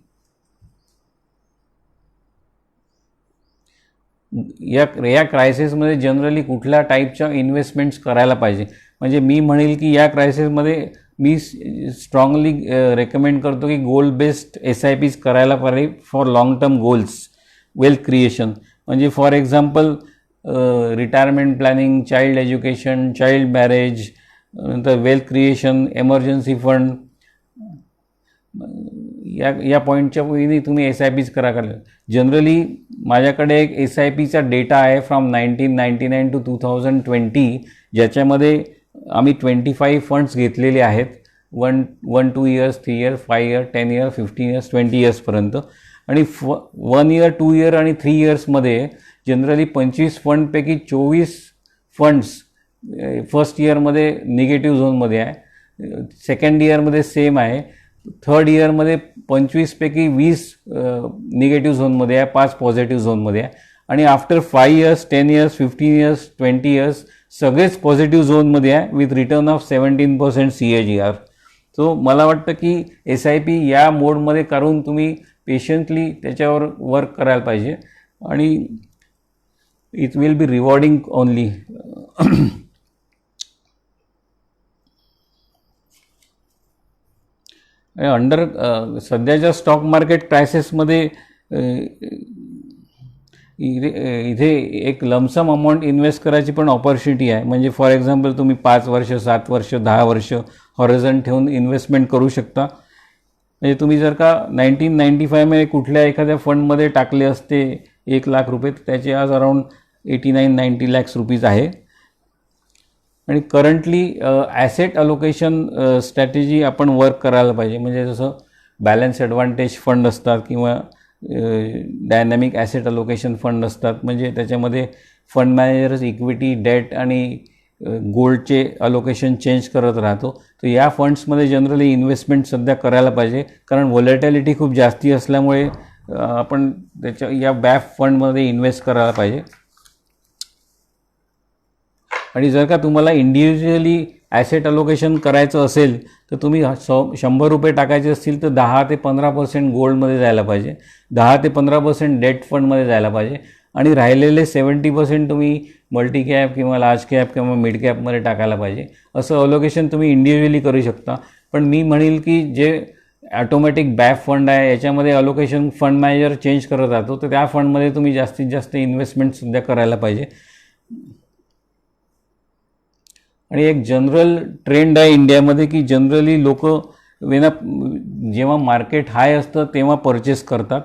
या क्रायसिसमध्ये जनरली कुठल्या टाईपच्या इन्व्हेस्टमेंट्स करायला पाहिजे. म्हणजे मी म्हणेल की या क्रायसिसमध्ये मी स्ट्रॉंगली रेकमेंड करतो की गोल्ड बेस्ड SIPs करायला पाहिजे for long term goals, wealth creation. म्हणजे for example retirement planning, child education, child marriage, नंतर वेल्थ क्रिएशन, एमर्जन्सी फंड, या पॉईंटच्या वेळी तुम्ही SIPs करा. जनरली माझ्याकडे एक SIPचा डेटा आहे फ्रॉम 1999 to 2020, ज्याच्यामध्ये आम्ही 25 फंड्स घेतलेले आहेत. 1, 2 years, 3 years, 5 years, 10 years, 15 years, 20 इयर्सपर्यंत. आणि 1 इयर, 2 इयर आणि 3 इयर्समध्ये जनरली 25 फंडपैकी 24 फंड्स फर्स्ट इयरमध्ये निगेटिव्ह झोनमध्ये आहे, सेकंड इयरमध्ये सेम आहे, थर्ड इयरमध्ये 25पैकी 20 निगेटिव्ह झोनमध्ये आहे, 5 पॉझिटिव्ह झोनमध्ये आहे. आणि after 5 years, 10 years, 15 years, 20 years सगळेच पॉझिटिव्ह झोनमध्ये आहे with return of 17% CAGR. So मला वाटतं की SIP या मोडमध्ये करून तुम्ही पेशंटली त्याच्यावर वर्क करायला पाहिजे आणि it will be rewarding only. सध्याच्या स्टॉक मार्केट क्रायसिसमध्ये इथे एक लमसम अमाऊंट इन्व्हेस्ट करायची पण ऑपॉर्च्युनिटी आहे. म्हणजे फॉर एक्झाम्पल तुम्ही 5 वर्ष, 7 वर्ष, 10 वर्ष हॉरिझॉन ठेवून इन्व्हेस्टमेंट करू शकता. म्हणजे तुम्ही जर का 1995मध्ये कुठल्या एखाद्या फंडमध्ये टाकले असते 1 लाख रुपये, तर त्याचे आज अराऊंड 89-90 lakhs रुपीज आहे. आणि करंटली ॲसेट अलोकेशन स्ट्रॅटेजी आपण वर्क करायला पाहिजे. म्हणजे जसं बॅलन्स ॲडव्हान्टेज फंड असतात किंवा डायनॅमिक ॲसेट अलोकेशन फंड असतात. म्हणजे त्याच्यामध्ये फंड मॅनेजर्स इक्विटी, डेट आणि गोल्डचे अलोकेशन चेंज करत राहतो. तर या फंड्समध्ये जनरली इन्व्हेस्टमेंट सध्या करायला पाहिजे, कारण व्हॉलेटिलिटी खूप जास्ती असल्यामुळे आपण या BAF फंडमध्ये इन्व्हेस्ट करायला पाहिजे. आणि जर का तुम्हाला इंडिव्हिज्युअली ॲसेट अलोकेशन करायचं असेल तर तुम्ही 100 रुपये टाकायचे असतील तर 10 ते 15% गोल्डमध्ये जायला पाहिजे, 10 ते 15% डेट फंडमध्ये जायला पाहिजे आणि राहिलेले 70% तुम्ही मल्टी कॅप किंवा लार्ज कॅप किंवा मिड कॅपमध्ये टाकायला पाहिजे. असं अलोकेशन तुम्ही इंडिव्हिज्युअली करू शकता. पण मी म्हणेल की जे ॲटोमॅटिक BAF फंड आहे याच्यामध्ये अलोकेशन फंड मॅनेजर चेंज करत राहतो, तर त्या फंडमध्ये तुम्ही जास्तीत जास्त इन्व्हेस्टमेंट सध्या करायला पाहिजे. आणि एक जनरल ट्रेंड आहे इंडियामध्ये की जनरली लोक जेव्हा मार्केट हाय असतं तेव्हा परचेस करतात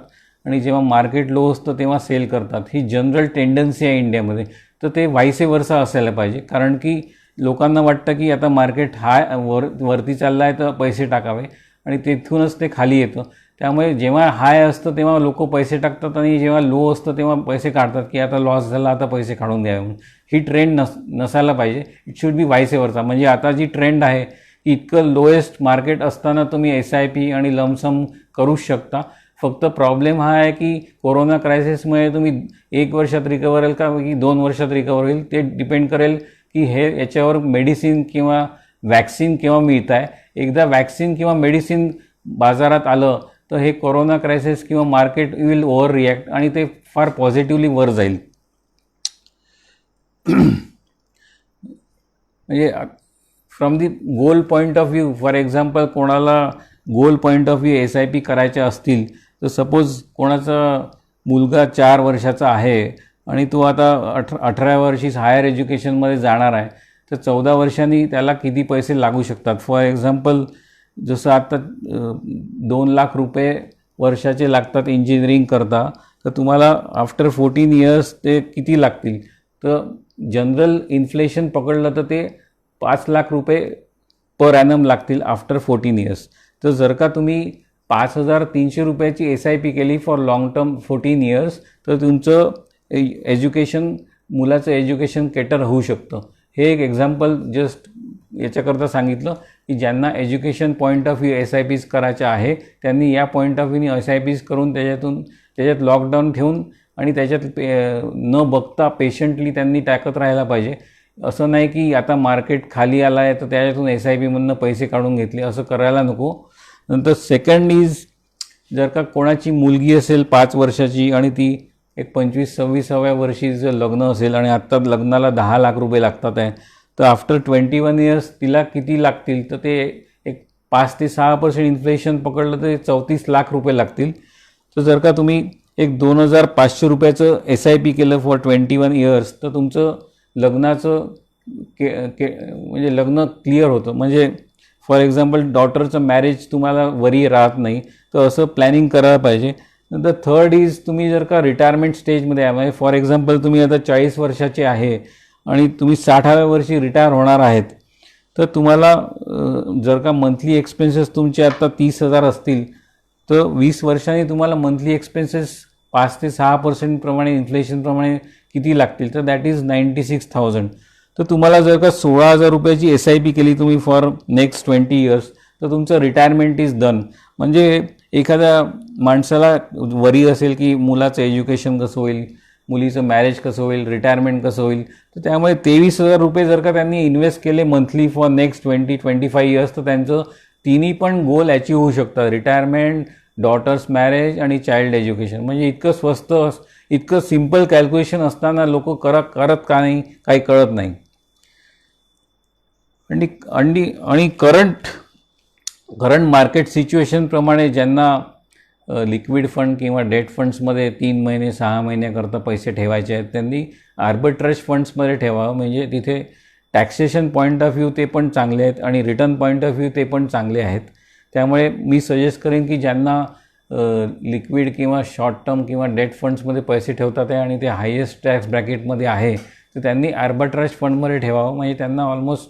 आणि जेव्हा मार्केट लो असतं तेव्हा सेल करतात. ही जनरल टेंडन्सी आहे इंडियामध्ये. तर ते व्हाईसे वर्सा असायला पाहिजे, कारण की लोकांना वाटतं की आता मार्केट वरती चाललं आहे तर पैसे टाकावे आणि तिथूनच ते खाली येतं. त्यामुळे जेव्हा हाय असतं तेव्हा लोक पैसे टाकतात आणि जेव्हा लो असतं तेव्हा पैसे काढतात की आता लॉस झाला, आता पैसे काढून द्यावे म्हणून. ही ट्रेंड नसायला पाहिजे. इट शुड बी व्हाईसे वर्सा. म्हणजे आता जी ट्रेंड आहे की इतकं लोएस्ट मार्केट असताना तुम्ही SIP आणि लमसम करूच शकता. फक्त प्रॉब्लेम हा आहे की कोरोना क्रायसिसमुळे तुम्ही 1 वर्षात रिकवर होईल का की 2 वर्षात रिकवर होईल ते डिपेंड करेल की याच्यावर मेडिसिन किंवा वॅक्सिन केव्हा मिळत आहे. एकदा वॅक्सिन किंवा मेडिसिन बाजारात आलं तर हे कोरोना क्रायसिस किंवा मार्केट विल ओव्हर रिॲक्ट आणि ते फार पॉझिटिव्हली वर जाईल. म्हणजे from the goal point of view, for example कोणाला गोल पॉईंट ऑफ व्ह्यू SIP करायच्या असतील तर सपोज कोणाचा मुलगा 4 वर्षाचा आहे आणि तो आता 18 वर्षी हायर एज्युकेशनमध्ये जाणार आहे, तर 14 वर्षांनी त्याला किती पैसे लागू शकतात. फॉर एक्झाम्पल जसं आता 2 लाख रुपये वर्षाचे लागतात इंजिनिअरिंग करता, तर तुम्हाला आफ्टर 14 इयर्स ते किती लागतील. तर जनरल इन्फ्लेशन पकडलं तर ते 5 लाख रुपये पर ॲनम लागतील आफ्टर 14 इयर्स. तर जर का तुम्ही 5,300 रुपयाची SIP केली फॉर लॉंग टर्म 14 इयर्स तर तुमचं एज्युकेशन मुलाचं एज्युकेशन केटर होऊ शकतं. हे एक एक्झाम्पल जस्ट याच्याकरता सांगितलं की ज्यांना education point of view SIPs करायच्या आहे त्यांनी या पॉईंट ऑफ व्ह्यूनी SIPs करून त्याच्यात लॉकडाऊन ठेवून आणि त्याच्यात न बघता पेशंटली त्यांनी टाकत राहायला पाहिजे. असं नाही की आता मार्केट खाली आला आहे तर त्याच्यातून SIPमधनं पैसे काढून घेतले, असं करायला नको. नंतर सेकंड इज, जर का कोणाची मुलगी असेल 5 वर्षाची आणि ती एक 25-26व्या वर्षी जर लग्न असेल आणि आत्ता लग्नाला 10 लाख रुपये लागतात आहे, तर आफ्टर 21 इयर्स तिला किती लागतील, तर ते एक 5 ते 6% इन्फ्लेशन पकडलं तर 34 लाख रुपये लागतील. तर जर का तुम्ही एक 2,500 रुपयाचं SIP केलं फॉर 21 इयर्स तर तुमचं लग्नाचं म्हणजे लग्न क्लिअर होतं. म्हणजे फॉर एक्झाम्पल डॉटरचं मॅरेज तुम्हाला वरी राहत नाही, तर असं प्लॅनिंग करायला पाहिजे. नंतर थर्ड इज, तुम्ही जर का रिटायरमेंट स्टेजमध्ये आहे, म्हणजे फॉर एक्झाम्पल तुम्ही आता 40 वर्षाचे आहे आणि तुम्ही 60व्या वर्षी रिटायर होणार आहेत, तर तुम्हाला जर का मंथली एक्सपेन्सेस तुमचे आता 30,000 असतील तर 20 वर्षांनी तुम्हाला मंथली एक्सपेन्सेस 5 ते 6% प्रमाणे इन्फ्लेशनप्रमाणे किती लागतील, तर दॅट इज 96,000. तर तुम्हाला जर का 16,000 रुपयाची SIP केली तुम्ही फॉर नेक्स्ट 20 इयर्स तर तुमचं रिटायरमेंट इज डन. म्हणजे एखाद्या माणसाला वरी असेल की मुलाचं एज्युकेशन कसं होईल, मुलीचं मॅरेज कसं होईल, रिटायरमेंट कसं होईल, तर त्यामुळे 23,000 रुपये जर का त्यांनी इन्व्हेस्ट केले मंथली फॉर नेक्स्ट 20-25 इयर्स तर त्यांचं तिन्ही पण गोल अचीव होऊ शकतात, रिटायरमेंट, डॉटर्स मॅरेज आणि चाइल्ड एज्युकेशन. म्हणजे इतकं स्वस्त, इतकं सिम्पल कॅल्क्युलेशन असताना लोक करत का नाही, काही कळत नाही. आणि करंट मार्केट सिच्युएशनप्रमाणे ज्यांना लिक्विड फंड किंवा डेट फंड्समध्ये 3 महिने 6 महिन्याकरता पैसे ठेवायचे आहेत त्यांनी आर्बिट्रेज फंड्समध्ये ठेवावं. म्हणजे तिथे टॅक्सेशन पॉईंट ऑफ व्ह्यू ते पण चांगले आहेत आणि रिटर्न पॉईंट ऑफ व्ह्यू ते पण चांगले आहेत. त्यामुळे मी सजेस्ट करेन की ज्यांना लिक्विड किंवा शॉर्ट टर्म किंवा डेट फंड्समध्ये पैसे ठेवतात आहे आणि ते हायेस्ट टॅक्स ब्रॅकेटमध्ये आहे तर त्यांनी आर्बिट्रेज फंडमध्ये ठेवावं. म्हणजे त्यांना ऑलमोस्ट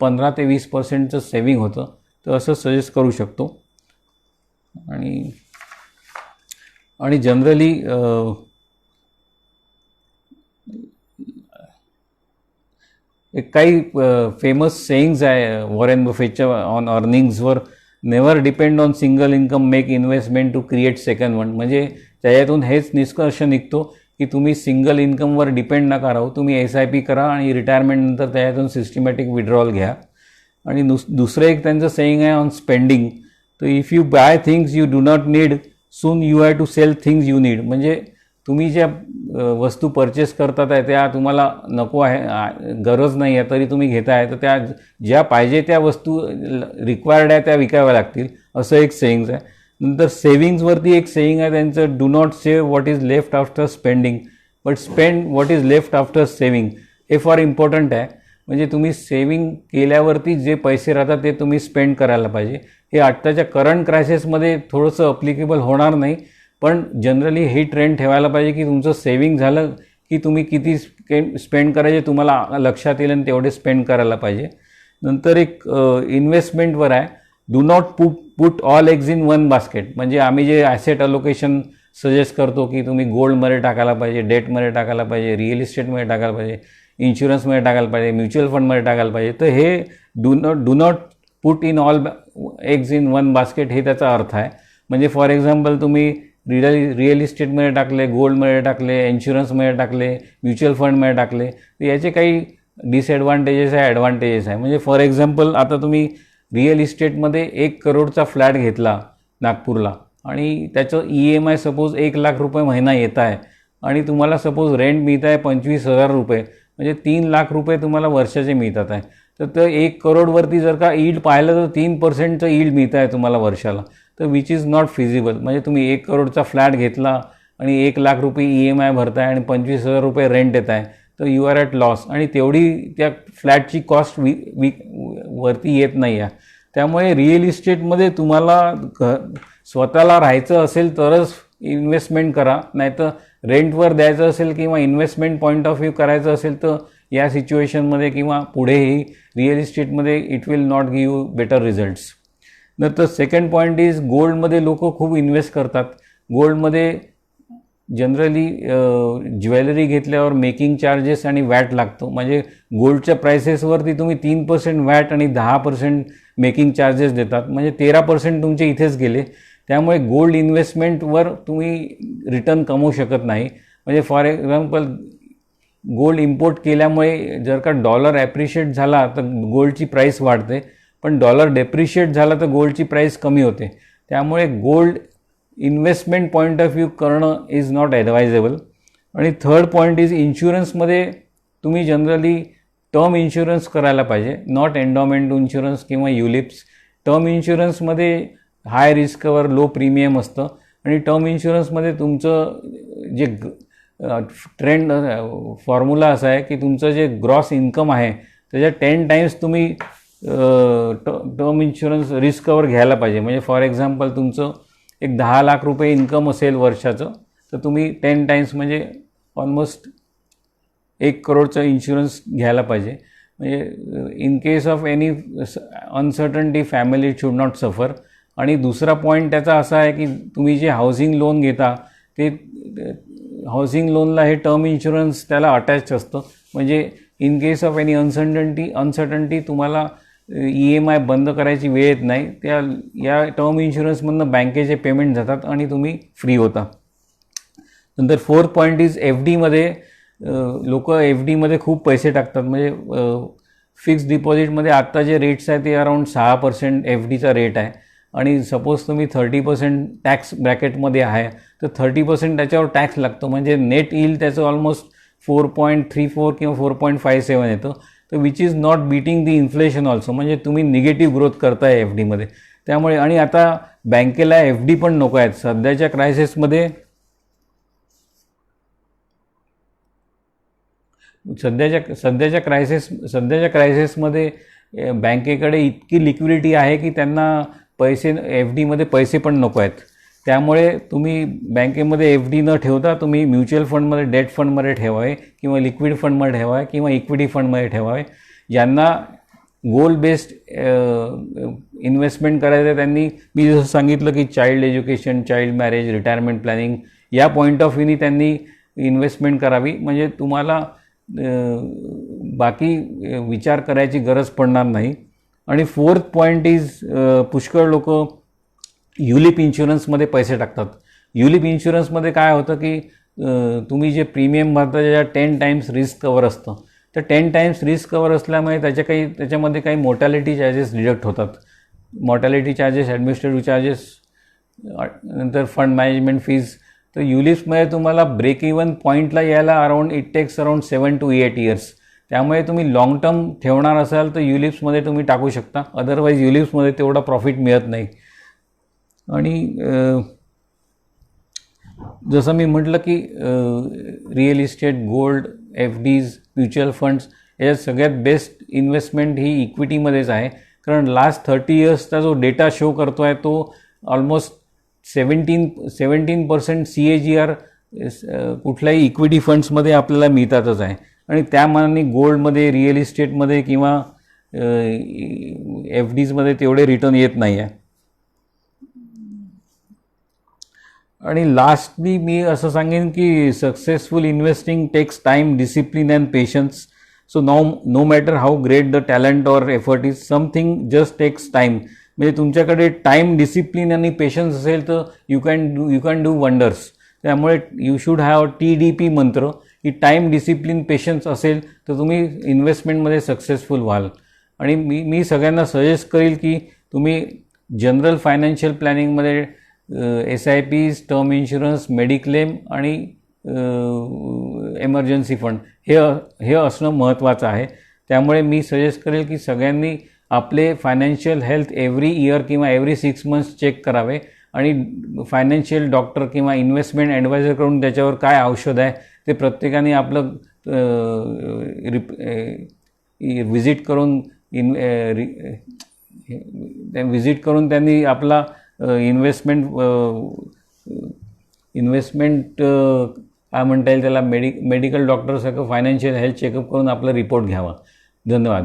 15 ते 20% सेविंग होतं. तर असं सजेस्ट करू शकतो. आणि जनरली काही फेमस सेईंग्स आहे वॉरेन बफेटच्या ऑन अर्निंग्सवर, never depend on single income, make investment to create second one. म्हणजे त्याच्यातून हेच निष्कर्ष निघतो की तुम्ही सिंगल इन्कमवर डिपेंड नका राहू, तुम्ही SIP करा आणि रिटायरमेंटनंतर त्याच्यातून सिस्टमॅटिक विड्रॉल घ्या. आणि दुसरं एक त्यांचं सेईंग आहे ऑन स्पेंडिंग, तर if you buy things you do not need soon you have to sell things you need. म्हणजे तुम्ही ज्या वस्तू परचेस करतात आहे त्या तुम्हाला नको आहे, गरज नाही आहे, तरी तुम्ही घेताय, तर त्या ज्या पाहिजे त्या वस्तू रिक्वायर्ड आहे त्या विकाव्या लागतील, असं एक सेईंग्स आहे. नंतर सेविंग्सवरती एक सेईंग आहे त्यांचं, do not save what is left after spending but spend what is left after saving. हे फार इम्पॉर्टंट आहे. म्हणजे तुम्ही सेविंग केल्यावरती जे पैसे राहतात ते तुम्ही स्पेंड करायला पाहिजे. हे आत्ताच्या करंट क्रायसिसमध्ये थोडंसं अप्लिकेबल होणार नाही, पण जनरली ही ट्रेंड ठेवायला पाहिजे की तुमचं सेविंग झालं की तुम्ही किती स्पेंड करायचे तुम्हाला लक्षात येईल आणि तेवढे स्पेंड करायला पाहिजे. नंतर एक इन्व्हेस्टमेंटवर आहे, do not put all eggs in one basket. म्हणजे आम्ही जे ॲसेट अलोकेशन सजेस्ट करतो की तुम्ही गोल्डमध्ये टाकायला पाहिजे, डेटमध्ये टाकायला पाहिजे, रिअल इस्टेटमध्ये टाकायला पाहिजे, इन्शुरन्समध्ये टाकायला पाहिजे, म्युच्युअल फंडमध्ये टाकायला पाहिजे, तर हे do not put in all eggs in one basket हे त्याचा अर्थ आहे. म्हणजे फॉर एक्झाम्पल तुम्ही रिअल इस्टेटमध्ये टाकले, गोल्डमध्ये टाकले, इन्शुरन्समध्ये टाकले, म्युच्युअल फंडमध्ये टाकले, तर याचे काही डिसएडव्हान्टेजेस आहे, ॲडव्हान्टेजेस आहे. म्हणजे फॉर एक्झाम्पल आता तुम्ही रिअल इस्टेटमध्ये 1 करोडचा फ्लॅट घेतला नागपूरला आणि त्याचं EMI सपोज 1 लाख रुपये महिना येत आहे आणि तुम्हाला सपोज रेंट मिळत आहे 25,000 रुपये, म्हणजे 3 लाख रुपये तुम्हाला वर्षाचे मिळतात आहे. तर 1 करोडवरती जर का ईल्ड पाहिलं तर 3%चं ईल्ड मिळत आहे तुम्हाला वर्षाला, तर विच इज नॉट फिजिबल. म्हणजे तुम्ही 1 करोडचा फ्लॅट घेतला आणि 1 लाख रुपये EMI भरताय आणि 25,000 रुपये रेंट येत आहे, तर यू आर ॲट लॉस. आणि तेवढी त्या फ्लॅटची कॉस्ट वरती येत नाही आहे. त्यामुळे रिअल इस्टेटमध्ये तुम्हाला स्वतःला राहायचं असेल तरच इन्व्हेस्टमेंट करा, नाहीतर रेंटवर द्यायचं असेल किंवा इन्व्हेस्टमेंट पॉईंट ऑफ व्ह्यू करायचं असेल तर या सिच्युएशनमध्ये किंवा पुढेही रिअल इस्टेटमध्ये it will not give you better results. नंतर सेकंड पॉईंट इज गोल्डमध्ये लोक खूप इन्व्हेस्ट करतात. गोल्डमध्ये जनरली ज्वेलरी घेतल्यावर मेकिंग चार्जेस आणि वॅट लागतो. म्हणजे गोल्डच्या प्राइसेसवरती तुम्ही 3% वॅट आणि 10% मेकिंग चार्जेस देतात, म्हणजे 13% तुमचे इथेच गेले. त्यामुळे गोल्ड इन्व्हेस्टमेंटवर तुम्ही रिटर्न कमवू शकत नाही. म्हणजे फॉर एक्झाम्पल गोल्ड इम्पोर्ट केल्यामुळे जर का डॉलर ॲप्रिशिएट झाला तर गोल्डची प्राईस वाढते, पण डॉलर डेप्रिशिएट झाला तर गोल्डची प्राईस कमी होते. त्यामुळे gold investment point of view करणं इज नॉट ॲडवायजेबल. आणि थर्ड पॉईंट इज इन्शुरन्समध्ये तुम्ही जनरली टर्म इन्शुरन्स करायला पाहिजे, नॉट एन्डॉमेंट इन्शुरन्स किंवा युलिप्स. टर्म इन्शुरन्समध्ये हाय रिस्कवर लो प्रीमियम असतं आणि टर्म इन्शुरन्समध्ये तुमचं जे ट्रेंड फॉर्म्युला असा आहे की तुमचं जे ग्रॉस इन्कम आहे त्याच्या 10 टाइम्स तुम्ही टर्म इन्शुरन्स रिस्क कवर घ्यायला पाहिजे. म्हणजे फॉर एक्झाम्पल तुमचं एक 10 लाख रुपये इन्कम असेल वर्षाचं, तर तुम्ही 10 टाइम्स म्हणजे ऑलमोस्ट 1 करोडचं इन्शुरन्स घ्यायला पाहिजे. म्हणजे in case of any uncertainty family should not suffer. आणि दुसरा पॉईंट त्याचा असा आहे की तुम्ही जे हाऊसिंग लोन घेता ते हाऊसिंग लोनला हे टर्म इन्शुरन्स त्याला अटॅच असतं. म्हणजे in case of any uncertainty तुम्हाला EMI बंद करायची वेळ येत नाही. या टर्म इन्शुरन्समधनं बँकेचे पेमेंट जातात आणि तुम्ही फ्री होता. नंतर फोर्थ पॉईंट इज FDमध्ये लोक FDमध्ये खूप पैसे टाकतात. म्हणजे फिक्स्ड डिपॉझिटमध्ये आत्ता जे रेट्स आहे ते अराऊंड 6% FDचा रेट आहे. आणि सपोज तुम्ही 30% टॅक्स ब्रॅकेटमध्ये आहे तर 30% त्याच्यावर टॅक्स लागतो. म्हणजे नेट येईल त्याचं ऑलमोस्ट 4.34 किंवा 4.57 येतं. तर which is not beating the inflation also. म्हणजे तुम्ही निगेटिव्ह ग्रोथ करताय FDमध्ये. त्यामुळे आणि आता बँकेला FD पण नको आहेत सध्याच्या क्रायसिसमध्ये. सध्याच्या क्रायसिसमध्ये बँकेकडे इतकी लिक्विडिटी आहे की त्यांना पैसे FDमध्ये पैसे पण नको आहेत. त्यामुळे तुम्ही बँकेमध्ये FD न ठेवता तुम्ही म्युच्युअल फंडमध्ये, डेट फंडमध्ये ठेवावे किंवा लिक्विड फंडमध्ये ठेवावे किंवा इक्विटी फंडमध्ये ठेवावे. ज्यांना गोल बेस्ड इन्व्हेस्टमेंट करायचं आहे त्यांनी, मी जसं सांगितलं की child education, child marriage, retirement planning या पॉईंट ऑफ व्ह्यूनी त्यांनी इन्व्हेस्टमेंट करावी. म्हणजे तुम्हाला बाकी विचार करायची गरज पडणार नाही. आणि फोर्थ पॉईंट इज पुष्कळ लोक युलिप इन्शुरन्समध्ये पैसे टाकतात. युलिप इन्शुरन्समध्ये काय होतं की तुम्ही जे प्रीमियम भरता त्याच्या 10 टाइम्स रिस्क कवर असतं. तर 10 टाइम्स रिस्क कवर असल्यामुळे त्याच्यामध्ये काही मोर्टॅलिटी चार्जेस डिडक्ट होतात. मॉर्टॅलिटी चार्जेस, ॲडमिनिस्ट्रेटिव्ह चार्जेस, नंतर फंड मॅनेजमेंट फीज. तर युलिप्समध्ये तुम्हाला ब्रेक इवन पॉईंटला यायला it text around 7 to 8 years. त्यामुळे तुम्ही लॉंग टर्म ठेवणार असाल तर युलिप्समध्ये तुम्ही टाकू शकता. अदरवाईज युलिप्समध्ये तेवढा प्रॉफिट मिळत नाही. आणि जसं मी म्हटलं की रिअल इस्टेट, गोल्ड, FDज, म्युच्युअल फंड्स याच्यात सगळ्यात बेस्ट इन्व्हेस्टमेंट ही इक्विटीमध्येच आहे. कारण लास्ट 30 yearsचा जो डेटा शो करतो आहे तो ऑलमोस्ट 17% CAGR कुठल्याही इक्विटी फंड्समध्ये आपल्याला मिळतातच आहे. आणि त्या मानाने गोल्डमध्ये, रिअल इस्टेटमध्ये किंवा FDजमध्ये तेवढे रिटर्न येत नाही आहे. आणि लास्टली मी असं सांगेन की successful investing takes time, discipline and patience. So no matter how great the talent or effort is, something just takes time. म्हणजे तुमच्याकडे टाईम, डिसिप्लिन आणि पेशन्स असेल तर यू कॅन डू वंडर्स. त्यामुळे यू शूड हॅव TDP मंत्र की time, discipline, patience असेल तर तुम्ही इन्व्हेस्टमेंटमध्ये सक्सेसफुल व्हाल. आणि मी सगळ्यांना सजेस्ट करेल की तुम्ही जनरल फायनान्शियल प्लॅनिंगमध्ये SIPs, टर्म इन्शुरन्स, मेडिक्लेम आणि एमर्जन्सी फंड हे असणं महत्त्वाचं आहे. त्यामुळे मी सजेस्ट करेल की सगळ्यांनी आपले फायनान्शियल हेल्थ एव्हरी इयर किंवा एव्हरी 6 months चेक करावे आणि फायनान्शियल डॉक्टर किंवा इन्व्हेस्टमेंट ॲडवायझरकडून त्याच्यावर काय औषध आहे ते प्रत्येकाने आपलं विजिट करून त्यांनी आपला इन्व्हेस्टमेंट काय म्हणता येईल त्याला मेडिकल डॉक्टरसारखं फायनान्शियल हेल्थ चेकअप करून आपला रिपोर्ट घ्यावा. धन्यवाद.